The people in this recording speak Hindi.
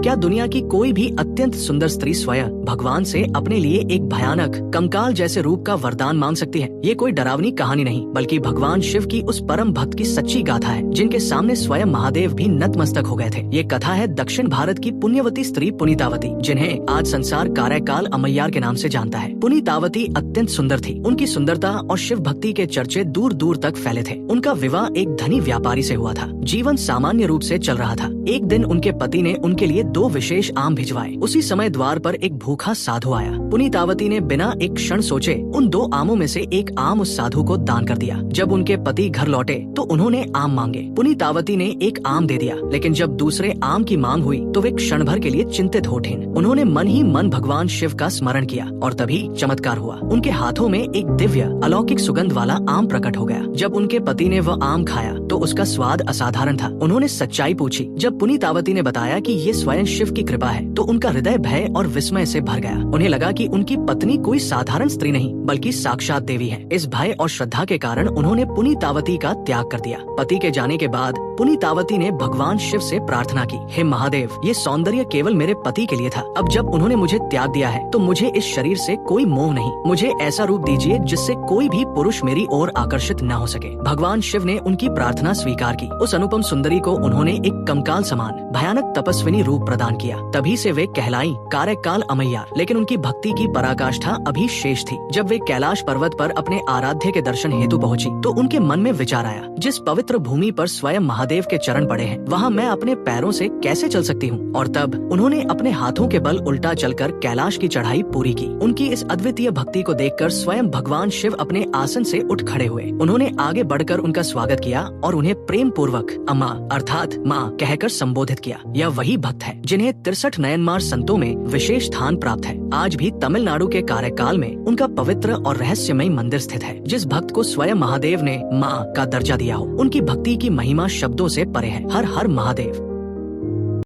क्या दुनिया की कोई भी अत्यंत सुंदर स्त्री स्वयं भगवान से अपने लिए एक भयानक कंकाल जैसे रूप का वरदान मांग सकती है? ये कोई डरावनी कहानी नहीं, बल्कि भगवान शिव की उस परम भक्त की सच्ची गाथा है, जिनके सामने स्वयं महादेव भी नतमस्तक हो गए थे। ये कथा है दक्षिण भारत की पुण्यवती स्त्री पुनीतावती, जिन्हें आज संसार काराकाल अमैयार के नाम से जानता है। पुनीतावती अत्यंत सुंदर थी। उनकी सुंदरता और शिव भक्ति के चर्चे दूर दूर तक फैले थे। उनका विवाह एक धनी व्यापारी से हुआ था। जीवन सामान्य रूप से चल रहा था। एक दिन उनके पति ने उनके लिए 2 विशेष आम भिजवाए। उसी समय द्वार पर एक भूखा साधु आया। पुनीतावती ने बिना एक क्षण सोचे उन 2 आमों में से एक आम उस साधु को दान कर दिया। जब उनके पति घर लौटे तो उन्होंने आम मांगे। पुनीतावती ने एक आम दे दिया, लेकिन जब दूसरे आम की मांग हुई तो वे क्षण भर के लिए चिंतित हो उठे। उन्होंने मन ही मन भगवान शिव का स्मरण किया और तभी चमत्कार हुआ। उनके हाथों में एक दिव्य अलौकिक सुगंध वाला आम प्रकट हो गया। जब उनके पति ने वह आम खाया तो उसका स्वाद असाधारण था। उन्होंने सच्चाई पूछी। जब पुनीतावती ने बताया कि ये स्वयं शिव की कृपा है तो उनका हृदय भय और विस्मय से भर गया। उन्हें लगा कि उनकी पत्नी कोई साधारण स्त्री नहीं बल्कि साक्षात देवी है। इस भय और श्रद्धा के कारण उन्होंने पुनीतावती का त्याग कर दिया। पति के जाने के बाद पुनीतावती ने भगवान शिव से प्रार्थना की, हे महादेव, ये सौंदर्य केवल मेरे पति के लिए था। अब जब उन्होंने मुझे त्याग दिया है तो मुझे इस शरीर से कोई मोह नहीं। मुझे ऐसा रूप दीजिए जिससे कोई भी पुरुष मेरी ओर आकर्षित न हो सके। भगवान शिव ने उनकी प्रार्थना स्वीकार की। उस अनुपम सुंदरी को उन्होंने एक कंकाल समान भयानक तपस्विनी रूप प्रदान किया। तभी से वे कहलाई काराकाल अमैयार। लेकिन उनकी भक्ति की पराकाष्ठा अभी शेष थी। जब वे कैलाश पर्वत पर अपने आराध्य के दर्शन हेतु पहुंची तो उनके मन में विचार आया, जिस पवित्र भूमि पर स्वयं महादेव के चरण पड़े हैं वहाँ मैं अपने पैरों से कैसे चल सकती हूँ। और तब उन्होंने अपने हाथों के बल उल्टा चलकर कैलाश की चढ़ाई पूरी की। उनकी इस अद्वितीय भक्ति को देखकर स्वयं भगवान शिव अपने आसन से उठ खड़े हुए। उन्होंने आगे बढ़कर उनका स्वागत किया और उन्हें प्रेम पूर्वक अम्मा अर्थात माँ कहकर संबोधित किया। यह वही भक्त है जिन्हें 63 नयनमार संतों में विशेष स्थान प्राप्त है। आज भी तमिलनाडु के काराकाल में उनका पवित्र और रहस्यमय मंदिर स्थित है। जिस भक्त को स्वयं महादेव ने माँ का दर्जा दिया हो, उनकी भक्ति की महिमा शब्दों से परे है। हर हर महादेव।